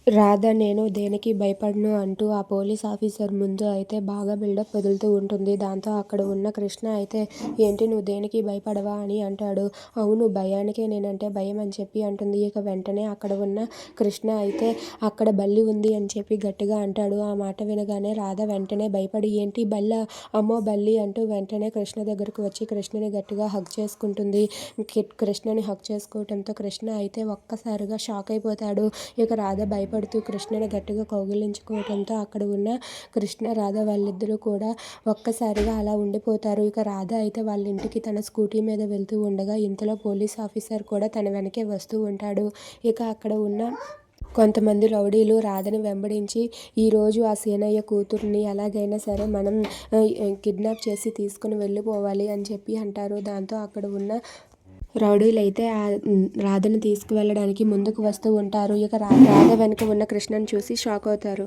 రాధ నేను దేనికి భయపడను అంటూ ఆ పోలీస్ ఆఫీసర్ ముందు అయితే బాగా బిల్డప్ వదులుతూ ఉంటుంది. దాంతో అక్కడ ఉన్న కృష్ణ అయితే ఏంటి నువ్వు దేనికి భయపడవా అని అంటాడు. అవును భయానికే నేనంటే భయం అని చెప్పి అంటుంది. ఇక వెంటనే అక్కడ ఉన్న కృష్ణ అయితే అక్కడ బల్లి ఉంది అని చెప్పి గట్టిగా అంటాడు. ఆ మాట వినగానే రాధ వెంటనే భయపడి ఏంటి బల్ల అమ్మో బల్లి అంటూ వెంటనే కృష్ణ దగ్గరకు వచ్చి కృష్ణని గట్టిగా హగ్ చేసుకుంటుంది. కృష్ణని హగ్ చేసుకోవడంతో కృష్ణ అయితే ఒక్కసారిగా షాక్ అయిపోతాడు. ఇక రాధ భయపడుతూ కృష్ణని గట్టిగా కౌగిలించుకోవడంతో అక్కడ ఉన్న కృష్ణ రాధ వాళ్ళిద్దరూ కూడా ఒక్కసారిగా అలా ఉండిపోతారు. ఇక రాధ అయితే వాళ్ళ ఇంటికి తన స్కూటీ మీద వెళ్తూ ఉండగా ఇంతలో పోలీస్ ఆఫీసర్ కూడా తన వెనకే వస్తూ ఉంటాడు. ఇక అక్కడ ఉన్న కొంతమంది రౌడీలు రాధని వెంబడించి ఈరోజు ఆ సీనయ్య కూతుర్ని ఎలాగైనా సరే మనం కిడ్నాప్ చేసి తీసుకుని వెళ్ళిపోవాలి అని చెప్పి అంటారు. దాంతో అక్కడ ఉన్న రౌడీలైతే రాధని తీసుకువెళ్ళడానికి ముందుకు వస్తూ ఉంటారు. ఇక రాధ వెనుక ఉన్న కృష్ణని చూసి షాక్ అవుతారు.